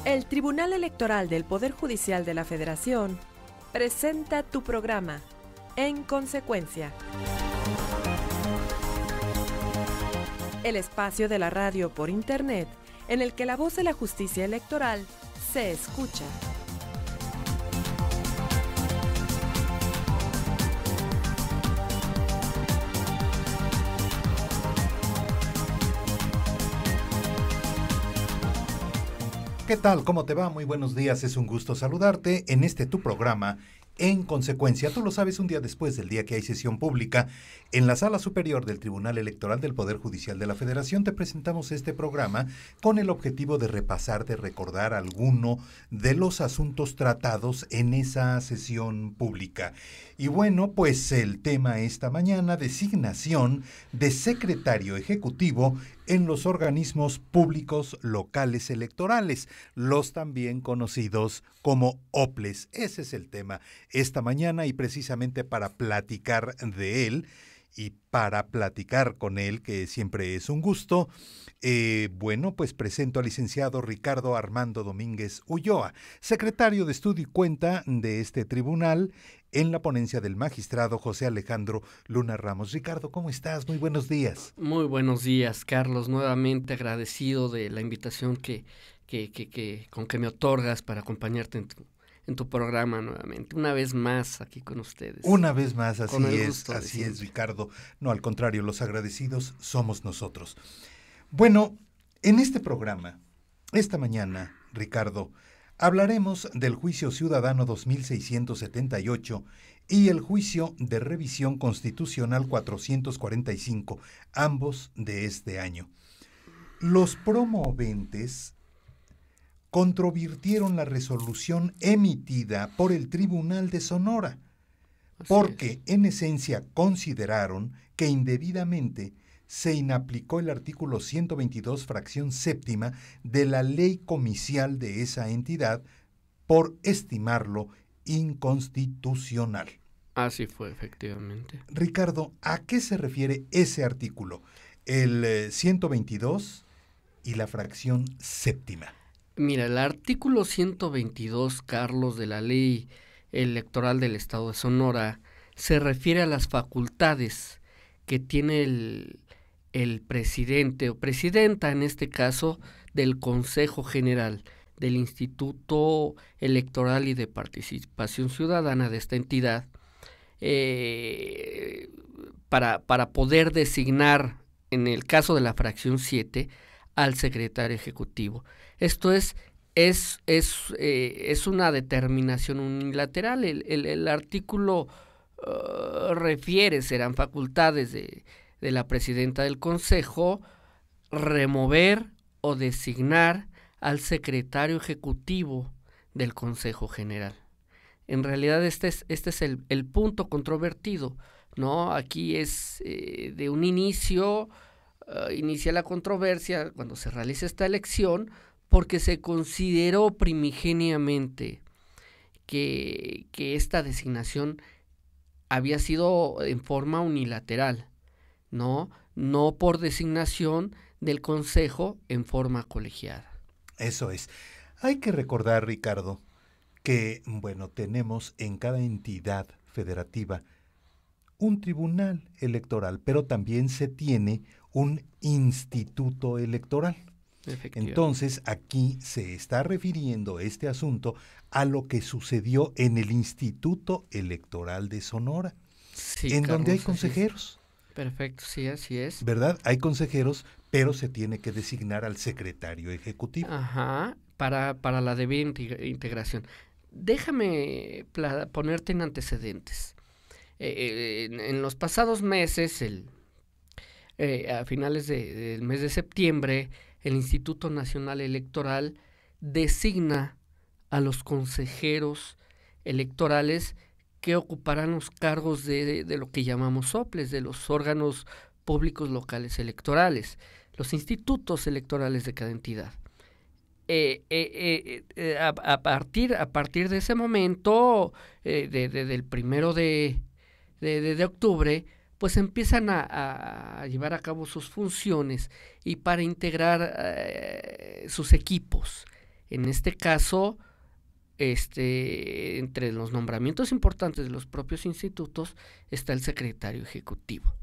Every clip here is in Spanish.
El Tribunal Electoral del Poder Judicial de la Federación presenta tu programa, En Consecuencia. El espacio de la radio por internet en el que la voz de la justicia electoral se escucha. ¿Qué tal? ¿Cómo te va? Muy buenos días, es un gusto saludarte en tu programa. En consecuencia, tú lo sabes, un día después del día que hay sesión pública, en la Sala Superior del Tribunal Electoral del Poder Judicial de la Federación te presentamos este programa con el objetivo de repasar, de recordar alguno de los asuntos tratados en esa sesión pública. Y bueno, pues el tema esta mañana, designación de secretario ejecutivo en los organismos públicos locales electorales, los también conocidos como OPLES. Ese es el tema esta mañana, y precisamente para platicar de él y para platicar con él, que siempre es un gusto, bueno, pues presento al licenciado Ricardo Armando Domínguez Ulloa, secretario de Estudio y Cuenta de este tribunal, en la ponencia del magistrado José Alejandro Luna Ramos. Ricardo, ¿cómo estás? Muy buenos días. Muy buenos días, Carlos. Nuevamente agradecido de la invitación con que me otorgas para acompañarte en tu programa nuevamente. Una vez más aquí con ustedes. Una vez más, así así es, Ricardo. No, al contrario, los agradecidos somos nosotros. Bueno, en este programa, esta mañana, Ricardo, hablaremos del Juicio Ciudadano 2678 y el Juicio de Revisión Constitucional 445, ambos de este año. Los promoventes controvirtieron la resolución emitida por el Tribunal de Sonora, porque en esencia consideraron que indebidamente se inaplicó el artículo 122, fracción séptima de la ley comicial de esa entidad por estimarlo inconstitucional. Así fue, efectivamente. Ricardo, ¿a qué se refiere ese artículo? El 122 y la fracción séptima. Mira, el artículo 122, Carlos, de la Ley Electoral del Estado de Sonora se refiere a las facultades que tiene el presidente o presidenta, en este caso, del Consejo General del Instituto Electoral y de Participación Ciudadana de esta entidad, para poder designar, en el caso de la fracción 7, al secretario ejecutivo. Esto es una determinación unilateral. El artículo refiere, serán facultades de la presidenta del Consejo, remover o designar al secretario ejecutivo del Consejo General. En realidad este es el punto controvertido, ¿no? Aquí es de un inicia la controversia cuando se realiza esta elección, porque se consideró primigeniamente que esta designación había sido en forma unilateral, no por designación del Consejo en forma colegiada. Eso es. Hay que recordar, Ricardo, que, bueno, tenemos en cada entidad federativa un tribunal electoral, pero también se tiene un instituto electoral. Entonces, aquí se está refiriendo este asunto a lo que sucedió en el Instituto Electoral de Sonora, sí, en Carlos, donde hay consejeros. Perfecto, sí, así es. ¿Verdad? Hay consejeros, pero se tiene que designar al secretario ejecutivo. Ajá, para la debida integración. Déjame ponerte en antecedentes. En los pasados meses, a finales del mes de septiembre, el Instituto Nacional Electoral designa a los consejeros electorales que ocuparán los cargos de lo que llamamos OPLES, de los órganos públicos locales electorales, los institutos electorales de cada entidad. A partir de ese momento, del 1 de octubre, pues empiezan a llevar a cabo sus funciones y para integrar sus equipos. En este caso, entre los nombramientos importantes de los propios institutos está el secretario ejecutivo.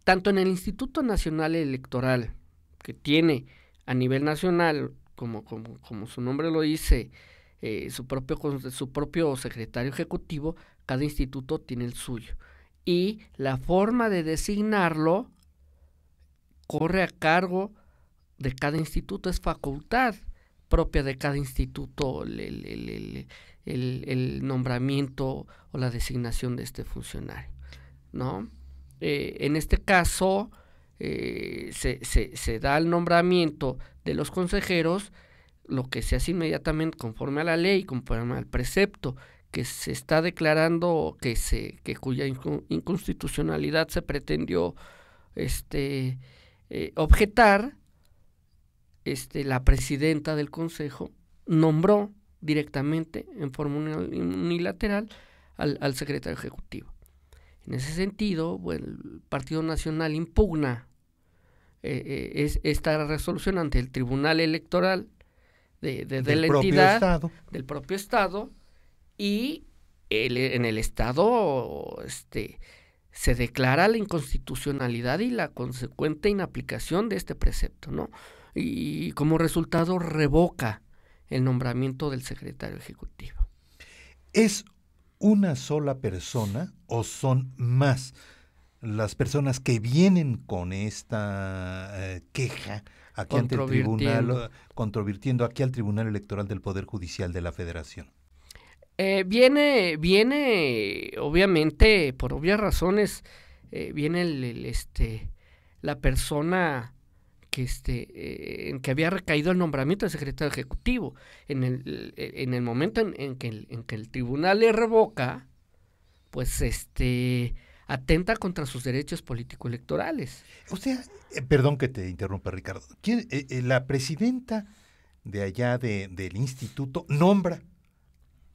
Tanto en el Instituto Nacional Electoral, que tiene a nivel nacional, como su nombre lo dice, su propio secretario ejecutivo, cada instituto tiene el suyo. Y la forma de designarlo corre a cargo de cada instituto, es facultad propia de cada instituto el nombramiento o la designación de este funcionario, ¿no? En este caso, se da el nombramiento de los consejeros, lo que se hace inmediatamente conforme a la ley, conforme al precepto que se está declarando cuya inconstitucionalidad se pretendió objetar. La presidenta del consejo nombró directamente en forma unilateral al secretario ejecutivo. En ese sentido, bueno, el Partido Nacional impugna esta resolución ante el Tribunal Electoral de la entidad, del propio Estado, y en el Estado se declara la inconstitucionalidad y la consecuente inaplicación de este precepto, ¿no? Y como resultado revoca el nombramiento del secretario ejecutivo. ¿Es una sola persona o son más las personas que vienen con esta queja aquí ante el tribunal, controvirtiendo aquí al Tribunal Electoral del Poder Judicial de la Federación? Viene, obviamente, por obvias razones, viene la persona que había recaído el nombramiento del secretario ejecutivo. En el momento en que el tribunal le revoca, pues atenta contra sus derechos político-electorales. O sea, perdón que te interrumpa, Ricardo. La presidenta de allá del instituto nombra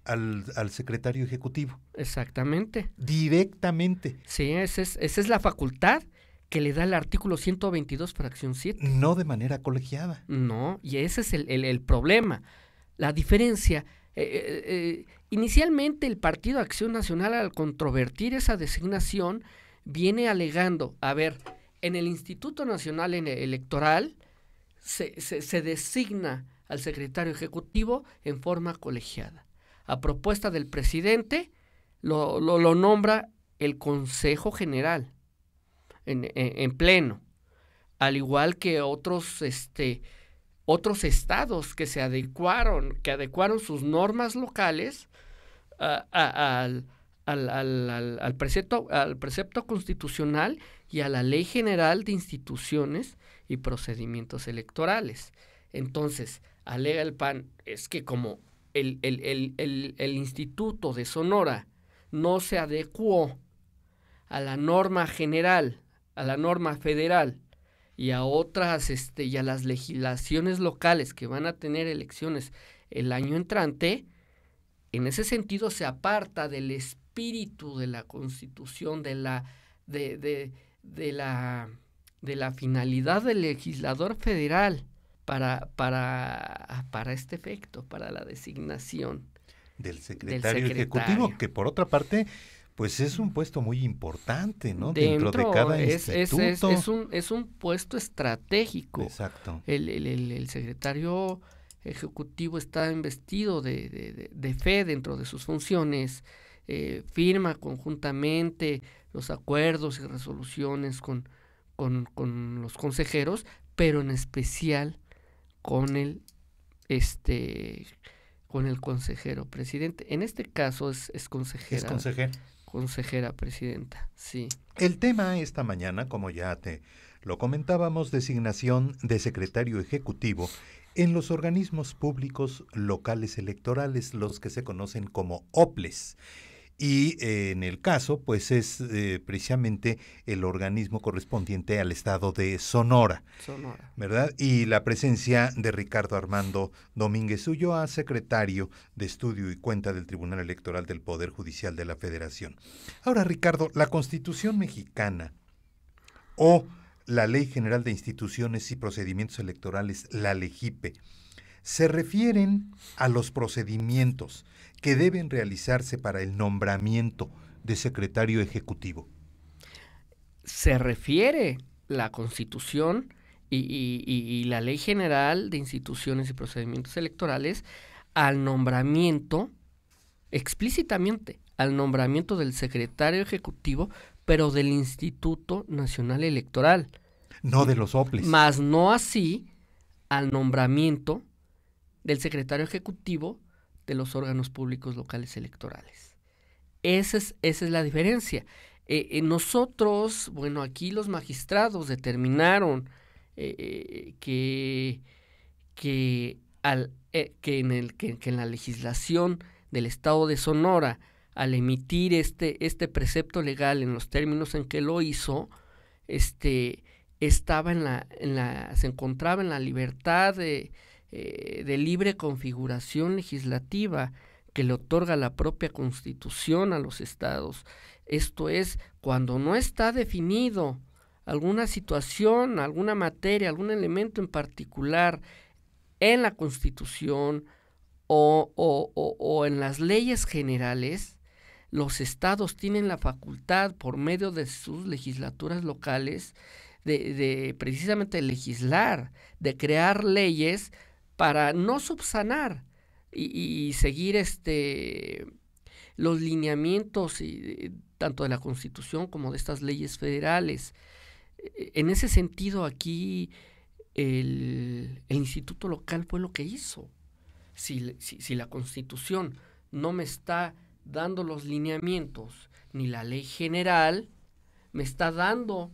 al secretario ejecutivo. Exactamente. Directamente. Sí, esa es la facultad que le da el artículo 122, fracción 7. No de manera colegiada. No, y ese es el problema. La diferencia. Inicialmente el Partido Acción Nacional, al controvertir esa designación, viene alegando, a ver, en el Instituto Nacional Electoral se designa al secretario ejecutivo en forma colegiada. A propuesta del presidente lo nombra el Consejo General en pleno, al igual que otros estados que adecuaron sus normas locales al precepto constitucional y a la Ley General de Instituciones y Procedimientos Electorales. Entonces, alega el PAN, es que como el Instituto de Sonora no se adecuó a la norma general, a la norma federal y a otras y a las legislaciones locales que van a tener elecciones el año entrante, en ese sentido se aparta del espíritu de la Constitución, de la finalidad del legislador federal para este efecto, para la designación del secretario ejecutivo, que por otra parte pues es un puesto muy importante, ¿no? Dentro de cada instituto. Es un puesto estratégico. Exacto. El secretario ejecutivo está investido de fe dentro de sus funciones, firma conjuntamente los acuerdos y resoluciones con los consejeros, pero en especial con el consejero presidente. En este caso es consejera. Es consejera. Consejera presidenta, sí. El tema esta mañana, como ya te lo comentábamos, designación de secretario ejecutivo en los organismos públicos locales electorales, los que se conocen como OPLES. Y en el caso, pues es precisamente el organismo correspondiente al estado de Sonora, ¿verdad? Y la presencia de Ricardo Armando Domínguez Ulloa, secretario de Estudio y Cuenta del Tribunal Electoral del Poder Judicial de la Federación. Ahora, Ricardo, la Constitución mexicana o la Ley General de Instituciones y Procedimientos Electorales, la LEGIPE, se refieren a los procedimientos que deben realizarse para el nombramiento de secretario ejecutivo. Se refiere la Constitución y la Ley General de Instituciones y Procedimientos Electorales al nombramiento, explícitamente, al nombramiento del secretario ejecutivo, pero del Instituto Nacional Electoral. No de los OPLES. Más no así al nombramiento del secretario ejecutivo de los órganos públicos locales electorales. Esa es la diferencia. Nosotros, bueno, aquí los magistrados determinaron que en la legislación del Estado de Sonora, al emitir este precepto legal en los términos en que lo hizo, se encontraba en la libertad de libre configuración legislativa que le otorga la propia Constitución a los estados. Esto es, cuando no está definido alguna situación, alguna materia, algún elemento en particular en la Constitución o en las leyes generales, los estados tienen la facultad, por medio de sus legislaturas locales, de precisamente legislar, de crear leyes para no subsanar y seguir los lineamientos tanto de la Constitución como de estas leyes federales. En ese sentido, aquí el instituto local fue lo que hizo. Si la Constitución no me está dando los lineamientos, ni la ley general me está dando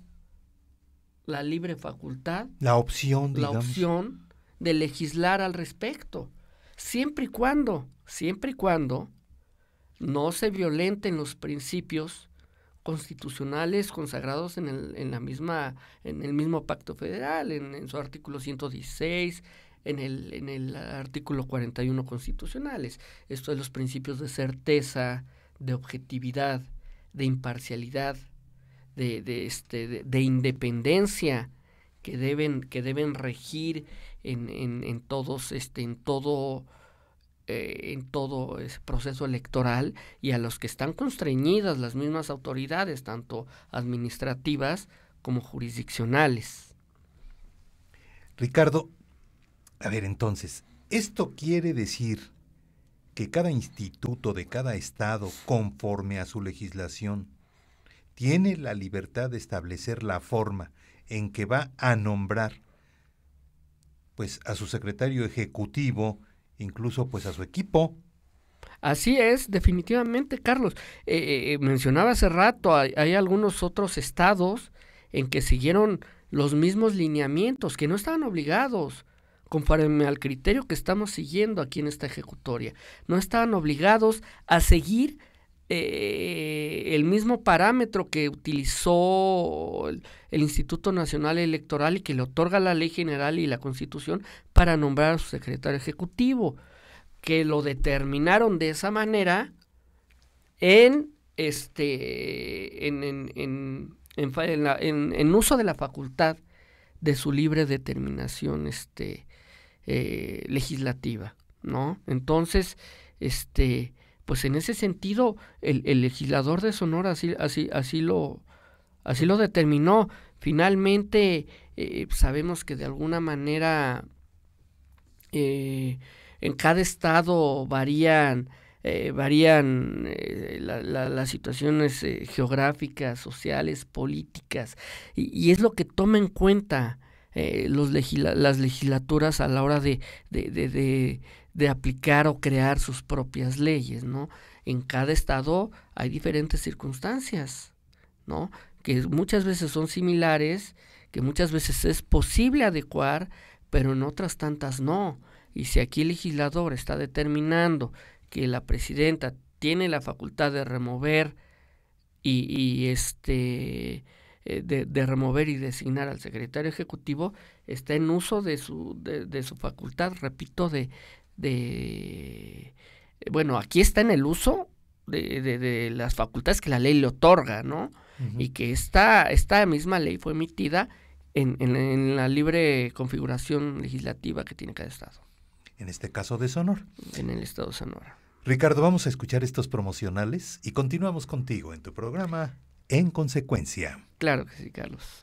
la libre facultad, la opción de legislar al respecto, siempre y cuando no se violenten los principios constitucionales consagrados en el mismo Pacto Federal, en su artículo 116, en el artículo 41 constitucionales. Esto es los principios de certeza, de objetividad, de imparcialidad, de independencia que deben regir en todo ese proceso electoral, y a los que están constreñidas las mismas autoridades, tanto administrativas como jurisdiccionales. Ricardo, a ver, entonces, ¿esto quiere decir que cada instituto de cada estado, conforme a su legislación, tiene la libertad de establecer la forma en que va a nombrar, pues, a su secretario ejecutivo, incluso pues a su equipo? Así es, definitivamente, Carlos. Mencionaba hace rato, hay algunos otros estados en que siguieron los mismos lineamientos, que no estaban obligados, conforme al criterio que estamos siguiendo aquí en esta ejecutoria. No estaban obligados a seguir el mismo parámetro que utilizó el Instituto Nacional Electoral y que le otorga la Ley General y la Constitución para nombrar a su secretario ejecutivo, que lo determinaron de esa manera en uso de la facultad de su libre determinación legislativa, ¿no? Entonces, pues en ese sentido, el legislador de Sonora así lo determinó. Finalmente, sabemos que de alguna manera en cada estado varían las situaciones geográficas, sociales, políticas, y es lo que toma en cuenta las legislaturas a la hora de aplicar o crear sus propias leyes, ¿no? En cada estado hay diferentes circunstancias, ¿no? Que muchas veces son similares, que muchas veces es posible adecuar, pero en otras tantas no. Y si aquí el legislador está determinando que la presidenta tiene la facultad de remover de remover y designar al secretario ejecutivo, está en uso de su facultad, repito, bueno, aquí está en el uso de las facultades que la ley le otorga, ¿no? Uh-huh. Y que esta misma ley fue emitida en la libre configuración legislativa que tiene cada estado. En este caso de Sonora. En el estado de Sonora. Ricardo, vamos a escuchar estos promocionales y continuamos contigo en tu programa En Consecuencia. Claro que sí, Carlos.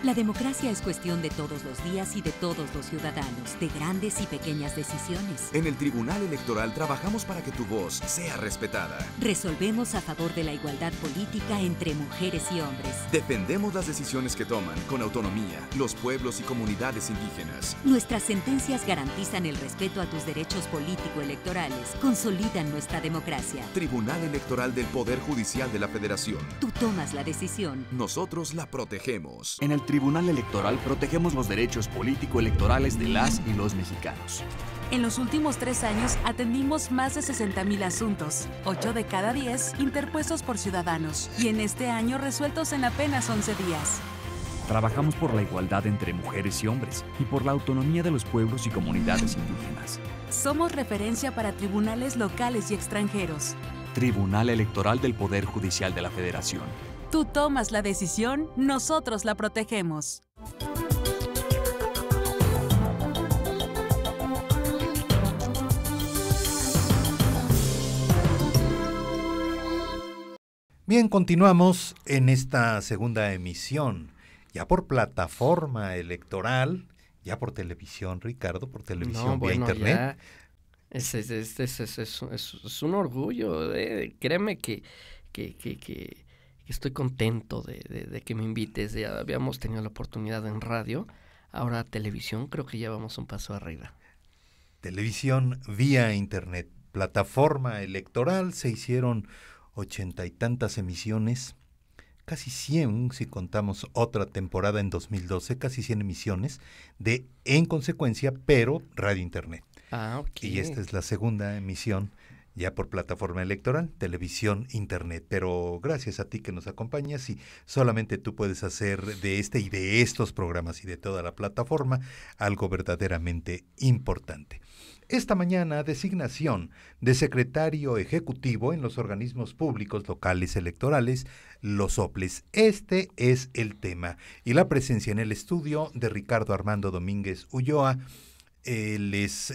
La democracia es cuestión de todos los días y de todos los ciudadanos, de grandes y pequeñas decisiones. En el Tribunal Electoral trabajamos para que tu voz sea respetada. Resolvemos a favor de la igualdad política entre mujeres y hombres. Defendemos las decisiones que toman con autonomía los pueblos y comunidades indígenas. Nuestras sentencias garantizan el respeto a tus derechos político-electorales, consolidan nuestra democracia. Tribunal Electoral del Poder Judicial de la Federación. Tú tomas la decisión. Nosotros la protegemos. En el Tribunal Electoral protegemos los derechos político-electorales de las y los mexicanos. En los últimos 3 años atendimos más de 60,000 asuntos, 8 de cada 10 interpuestos por ciudadanos, y en este año resueltos en apenas 11 días. Trabajamos por la igualdad entre mujeres y hombres y por la autonomía de los pueblos y comunidades indígenas. Somos referencia para tribunales locales y extranjeros. Tribunal Electoral del Poder Judicial de la Federación. Tú tomas la decisión, nosotros la protegemos. Bien, continuamos en esta segunda emisión, ya por plataforma electoral, ya por televisión, Ricardo, por televisión vía internet. Es un orgullo, créeme que estoy contento de que me invites. Ya habíamos tenido la oportunidad en radio, ahora televisión, creo que ya vamos un paso arriba. Televisión vía internet, plataforma electoral, se hicieron 80 y tantas emisiones, casi 100 si contamos otra temporada en 2012, casi 100 emisiones de En Consecuencia, pero radio internet. Ok. Y esta es la segunda emisión ya por plataforma electoral, televisión, internet. Pero gracias a ti que nos acompañas, y solamente tú puedes hacer de este y de estos programas y de toda la plataforma algo verdaderamente importante. Esta mañana, designación de secretario ejecutivo en los organismos públicos locales electorales, los OPLES. Este es el tema. Y la presencia en el estudio de Ricardo Armando Domínguez Ulloa. Él es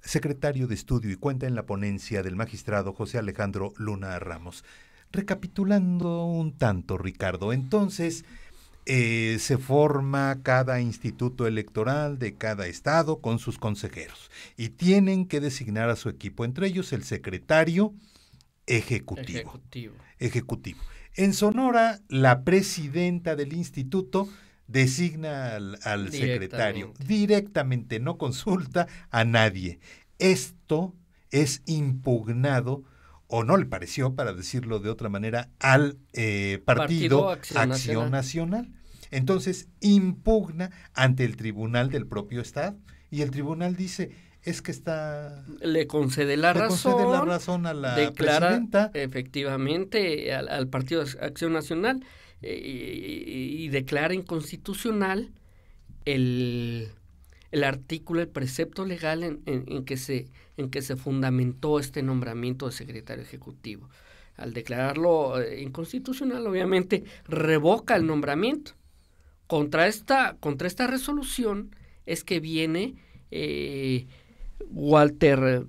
secretario de estudio y cuenta en la ponencia del magistrado José Alejandro Luna Ramos. Recapitulando un tanto, Ricardo, entonces se forma cada instituto electoral de cada estado con sus consejeros y tienen que designar a su equipo, entre ellos el secretario ejecutivo. En Sonora, la presidenta del instituto designa al secretario directamente, no consulta a nadie. Esto es impugnado, o no le pareció, para decirlo de otra manera, al Partido Acción Nacional. Entonces impugna ante el tribunal del propio estado y el tribunal dice, es que le concede la razón a la declara presidenta. Efectivamente al Partido Acción Nacional y declara inconstitucional el artículo, el precepto legal en que se fundamentó este nombramiento de secretario ejecutivo. Al declararlo inconstitucional, obviamente revoca el nombramiento. Contra esta resolución es que viene Walter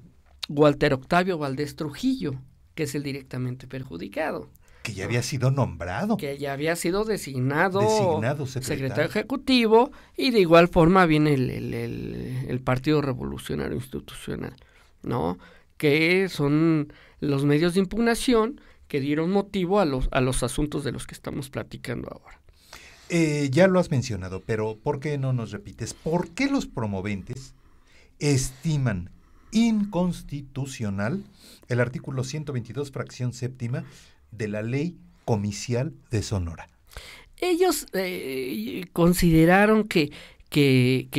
Octavio Valdés Trujillo, que es el directamente perjudicado. Que ya había sido nombrado. Que ya había sido designado secretario ejecutivo, y de igual forma viene el Partido Revolucionario Institucional, ¿no? Que son los medios de impugnación que dieron motivo a los asuntos de los que estamos platicando ahora. Ya lo has mencionado, pero ¿por qué no nos repites? ¿Por qué los promoventes estiman inconstitucional el artículo 122, fracción séptima de la Ley Comicial de Sonora? Ellos consideraron que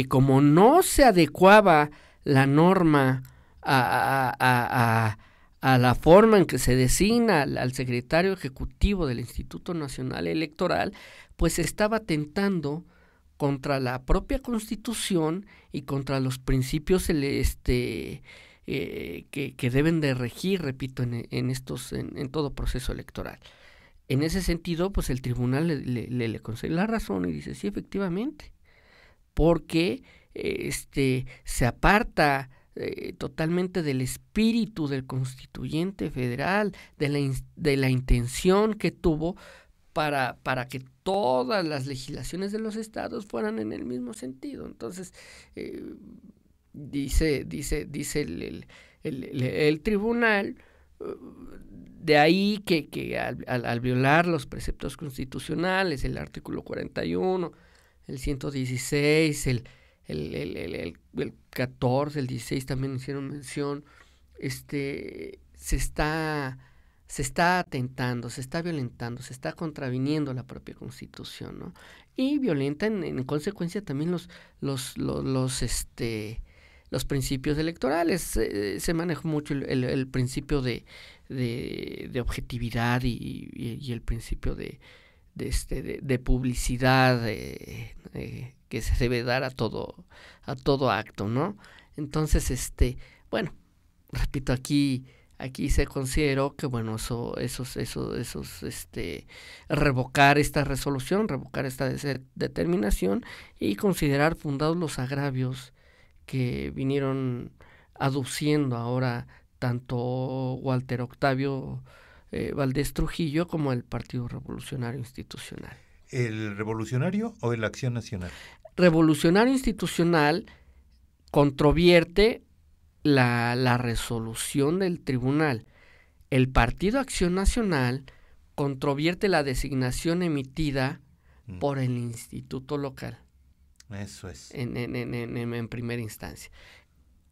como no se adecuaba la norma a la forma en que se designa al secretario ejecutivo del Instituto Nacional Electoral, pues estaba atentando contra la propia Constitución y contra los principios que deben de regir, repito, en todo proceso electoral. En ese sentido, pues el tribunal le concede la razón y dice, sí, efectivamente, porque se aparta totalmente del espíritu del constituyente federal, de la intención que tuvo para que todas las legislaciones de los estados fueran en el mismo sentido. Entonces, dice el tribunal, de ahí que al violar los preceptos constitucionales, el artículo 41, el 116, el 14, el 16 también hicieron mención, se está atentando, se está violentando, se está contraviniendo la propia Constitución, ¿no? Y violenta en consecuencia también los principios electorales. Se maneja mucho el principio de objetividad y el principio de publicidad que se debe dar a todo acto, ¿no? Entonces, bueno, repito, aquí se consideró que, bueno, revocar esta resolución, revocar esta determinación y considerar fundados los agravios que vinieron aduciendo ahora tanto Walter Octavio Valdés Trujillo como el Partido Revolucionario Institucional. ¿El Revolucionario o el Acción Nacional? Revolucionario Institucional controvierte la resolución del tribunal. El Partido Acción Nacional controvierte la designación emitida por el instituto local. Eso es. En primera instancia.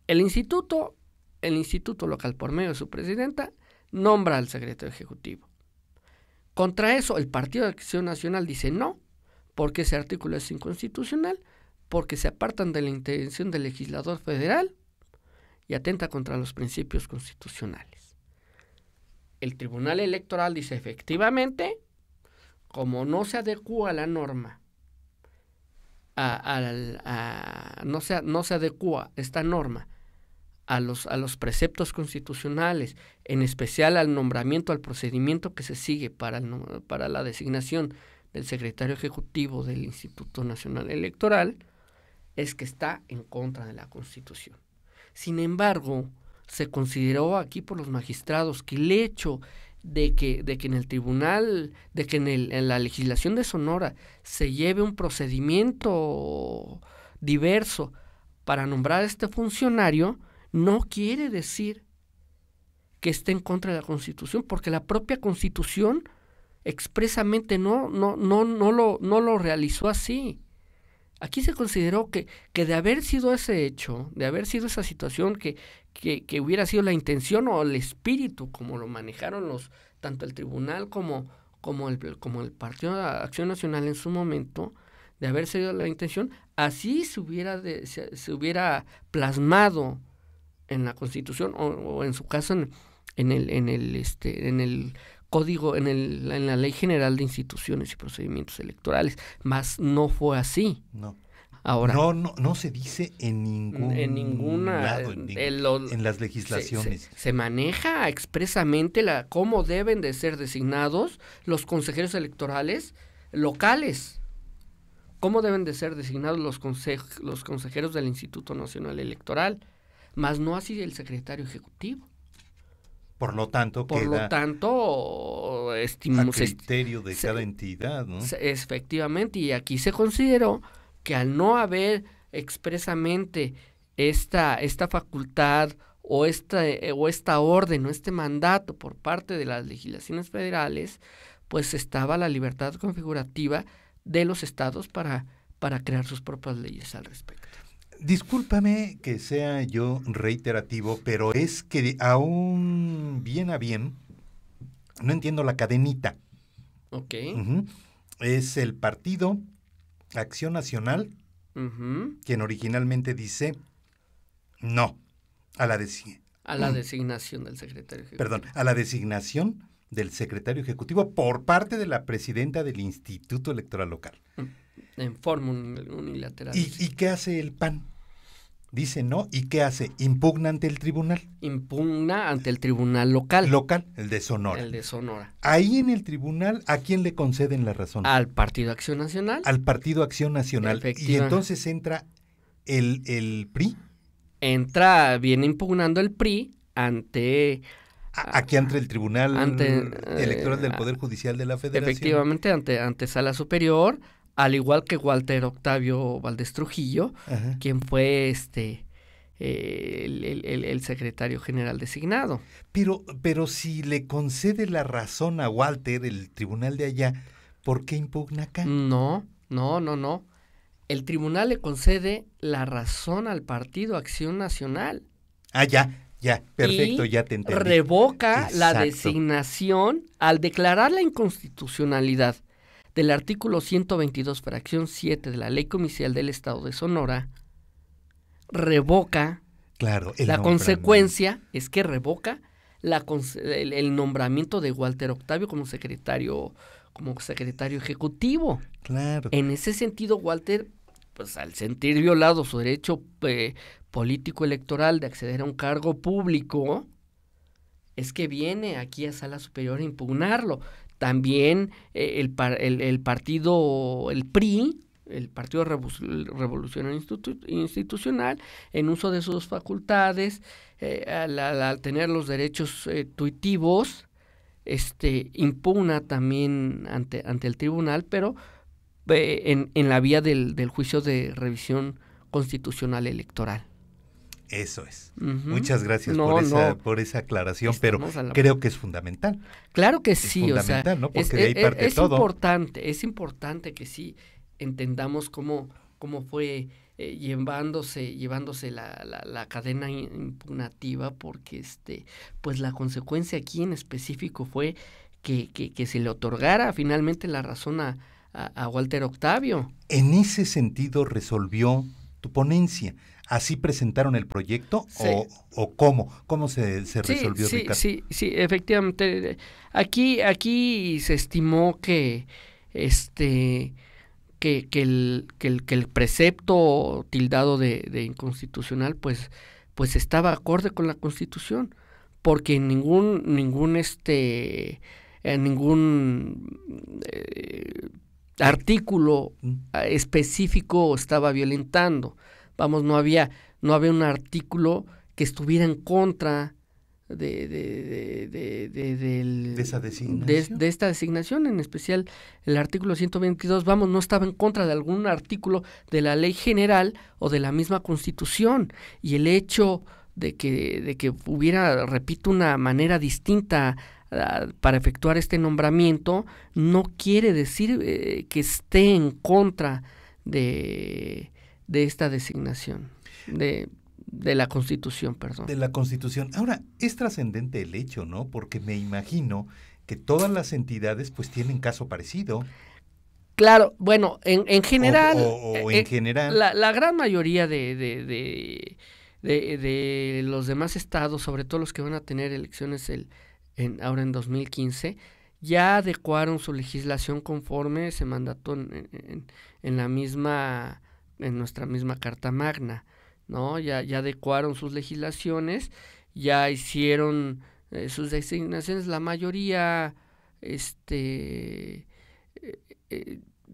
El instituto local, por medio de su presidenta, nombra al secretario ejecutivo. Contra eso, el Partido de Acción Nacional dice no, porque ese artículo es inconstitucional, porque se apartan de la intención del legislador federal y atenta contra los principios constitucionales. El Tribunal Electoral dice efectivamente, como no se adecúa a la norma, no se adecúa esta norma a los preceptos constitucionales, en especial al nombramiento, al procedimiento que se sigue para la designación del secretario ejecutivo del Instituto Nacional Electoral, es que está en contra de la Constitución. Sin embargo, se consideró aquí por los magistrados que el hecho de que en el tribunal, de que en la legislación de Sonora se lleve un procedimiento diverso para nombrar a este funcionario, no quiere decir que esté en contra de la Constitución, porque la propia Constitución expresamente no lo realizó así. Aquí se consideró que de haber sido ese hecho, de haber sido esa situación, que hubiera sido la intención o el espíritu, como lo manejaron tanto el tribunal como el Partido de Acción Nacional en su momento, de haber sido la intención, así se hubiera plasmado en la Constitución o en su caso en el código, en la Ley General de Instituciones y Procedimientos Electorales, mas no fue así. No. Ahora, no se dice en ninguna lado, en las legislaciones. Se maneja expresamente cómo deben de ser designados los consejeros electorales locales, cómo deben de ser designados los consejeros del Instituto Nacional Electoral, mas no así el secretario ejecutivo. Por lo tanto, a criterio de cada entidad, ¿no? Efectivamente, y aquí se consideró que al no haber expresamente esta facultad o esta orden o este mandato por parte de las legislaciones federales, pues estaba la libertad configurativa de los estados para crear sus propias leyes al respecto. Discúlpame que sea yo reiterativo, pero es que aún bien a bien no entiendo la cadenita. Ok. Uh-huh. Es el Partido Acción Nacional, quien originalmente dice no a la designación del secretario ejecutivo. Perdón, a la designación del secretario ejecutivo por parte de la presidenta del Instituto Electoral Local. En forma unilateral. ¿Y qué hace el PAN? Dice no, ¿y qué hace? Impugna ante el tribunal. Impugna ante el tribunal local. Local, el de Sonora. El de Sonora. Ahí en el tribunal, ¿a quién le conceden la razón? Al Partido Acción Nacional. Al Partido Acción Nacional. Y entonces entra el PRI. Viene impugnando el PRI ante... Aquí ante el Tribunal Electoral del Poder Judicial de la Federación. Efectivamente, ante Sala Superior, al igual que Walter Octavio Valdés Trujillo, quien fue el secretario general designado. Pero si le concede la razón a Walter, el tribunal de allá, ¿por qué impugna acá? No. El tribunal le concede la razón al Partido Acción Nacional. Ya, perfecto, ya te entendí. Revoca la designación al declarar la inconstitucionalidad del artículo 122, fracción 7 de la Ley Comicial del Estado de Sonora. Revoca. Claro, la consecuencia es que revoca el nombramiento de Walter Octavio como secretario ejecutivo. Claro. En ese sentido, Walter, pues al sentir violado su derecho político electoral de acceder a un cargo público, es que viene aquí a Sala Superior a impugnarlo. También el partido, el PRI, el Partido Revolucionario Institucional, en uso de sus facultades, al tener los derechos tuitivos, impugna también ante el tribunal, pero en la vía del juicio de revisión constitucional electoral. Eso es. Muchas gracias por esa aclaración, pero creo que es fundamental. Claro que sí, es fundamental, ¿no? Porque de ahí parte todo. Es importante que sí entendamos cómo fue llevándose la cadena impugnativa, porque pues la consecuencia aquí en específico fue que se le otorgara finalmente la razón a Walter Octavio. En ese sentido resolvió tu ponencia. ¿Así presentaron el proyecto? Sí. ¿O cómo se resolvió, Ricardo? Sí, efectivamente. Aquí se estimó que el precepto tildado de inconstitucional pues estaba acorde con la Constitución, porque ningún artículo específico estaba violentando. Vamos, no había un artículo que estuviera en contra de esa designación. De esta designación, en especial el artículo 122, no estaba en contra de algún artículo de la ley general o de la misma Constitución. Y el hecho de que hubiera, repito, una manera distinta para efectuar este nombramiento, no quiere decir que esté en contra de esta designación, de la Constitución, perdón. De la Constitución. Ahora, es trascendente el hecho, ¿no? Porque me imagino que todas las entidades pues tienen caso parecido. Claro, bueno, en general... en general. La gran mayoría de los demás estados, sobre todo los que van a tener elecciones ahora en 2015, ya adecuaron su legislación conforme se mandató en nuestra misma Carta Magna, ¿no? Ya adecuaron sus legislaciones, ya hicieron sus designaciones. La mayoría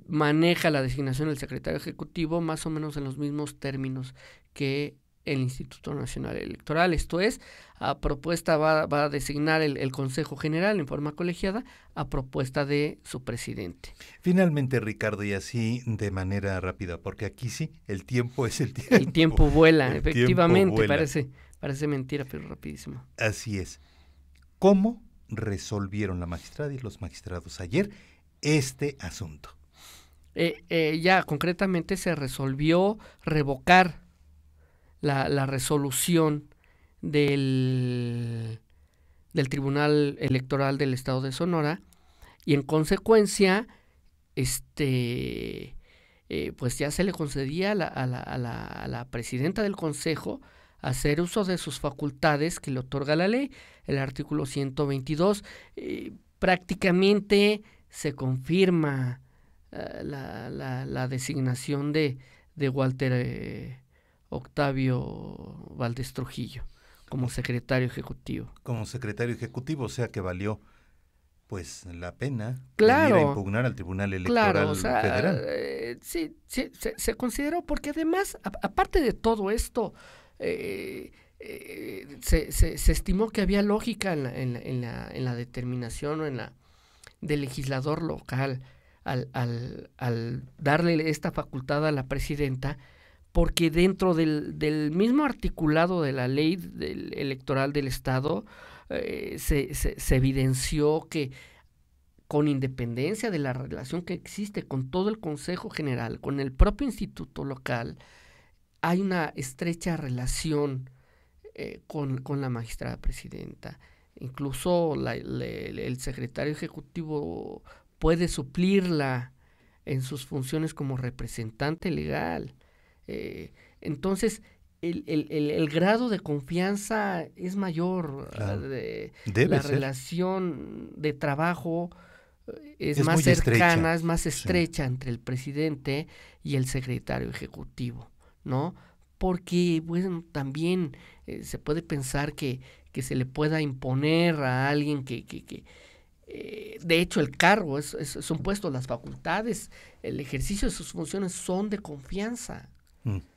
maneja la designación del secretario ejecutivo más o menos en los mismos términos que el Instituto Nacional Electoral. Esto es, a propuesta va a designar el Consejo General en forma colegiada a propuesta de su presidente. Finalmente, Ricardo, y así de manera rápida, porque aquí sí, el tiempo es el tiempo. El tiempo vuela, efectivamente, parece mentira, pero rapidísimo. Así es. ¿Cómo resolvieron la magistrada y los magistrados ayer este asunto? Ya concretamente se resolvió revocar la resolución del Tribunal Electoral del Estado de Sonora, y en consecuencia pues ya se le concedía a la presidenta del Consejo hacer uso de sus facultades que le otorga la ley, el artículo 122. Prácticamente se confirma la designación de Walter Octavio Valdés Trujillo como secretario ejecutivo. Como secretario ejecutivo, o sea que valió pues la pena claro, venir a impugnar al Tribunal Electoral claro, o sea, Federal. Sí, se consideró, porque además, aparte de todo esto, se estimó que había lógica en la determinación o del legislador local al darle esta facultad a la presidenta, porque dentro del mismo articulado de la ley electoral del Estado se evidenció que, con independencia de la relación que existe con todo el Consejo General, con el propio instituto local, hay una estrecha relación con la magistrada presidenta. Incluso el secretario ejecutivo puede suplirla en sus funciones como representante legal. Entonces, el grado de confianza es mayor, claro, la relación de trabajo es más cercana, es más estrecha, sí, entre el presidente y el secretario ejecutivo, ¿no? Porque, bueno, también se puede pensar que se le pueda imponer a alguien que de hecho el cargo es un puesto, las facultades, el ejercicio de sus funciones son de confianza,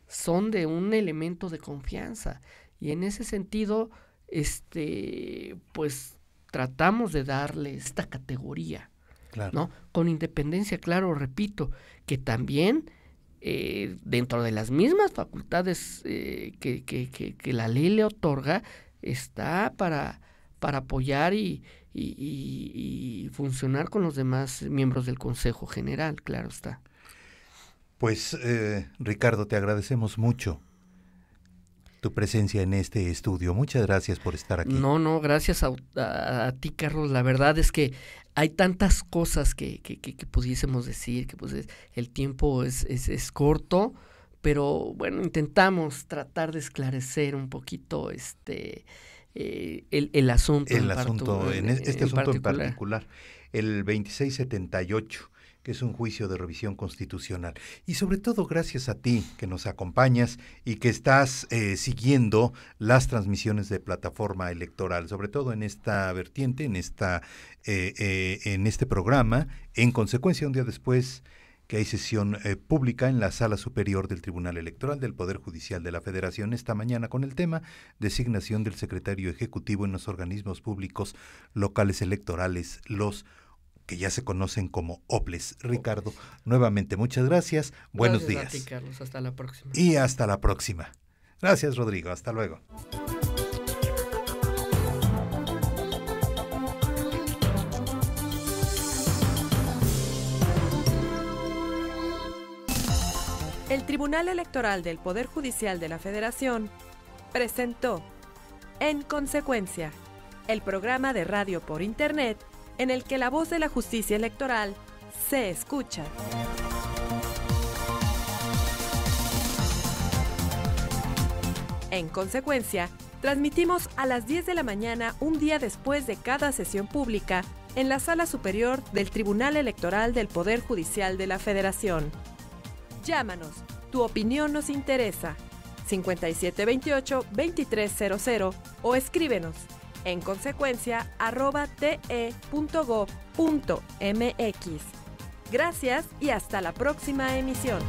son de un elemento de confianza, y en ese sentido, pues tratamos de darle esta categoría, claro, ¿no? Con independencia, claro, repito, que también dentro de las mismas facultades que la ley le otorga, está para apoyar y funcionar con los demás miembros del Consejo General, claro está. Pues, Ricardo, te agradecemos mucho tu presencia en este estudio. Muchas gracias por estar aquí. No, gracias a ti, Carlos. La verdad es que hay tantas cosas que pudiésemos decir, que pues el tiempo es corto, pero bueno, intentamos tratar de esclarecer un poquito el asunto. Este asunto en particular, el 2678, que es un juicio de revisión constitucional. Y sobre todo gracias a ti que nos acompañas y que estás siguiendo las transmisiones de Plataforma Electoral, sobre todo en esta vertiente, en este programa. En consecuencia, un día después que hay sesión pública en la Sala Superior del Tribunal Electoral del Poder Judicial de la Federación esta mañana con el tema designación del secretario ejecutivo en los organismos públicos locales electorales, los que ya se conocen como OPLES. Ricardo, nuevamente muchas gracias. Buenos días. Gracias a ti, Carlos. Hasta la próxima. Y hasta la próxima. Gracias, Rodrigo. Hasta luego. El Tribunal Electoral del Poder Judicial de la Federación presentó En Consecuencia, el programa de radio por Internet en el que la voz de la justicia electoral se escucha. En Consecuencia, transmitimos a las 10 de la mañana un día después de cada sesión pública en la Sala Superior del Tribunal Electoral del Poder Judicial de la Federación. Llámanos, tu opinión nos interesa. 5728-2300 o escríbenos en consecuencia @te.gov.mx. Gracias y hasta la próxima emisión.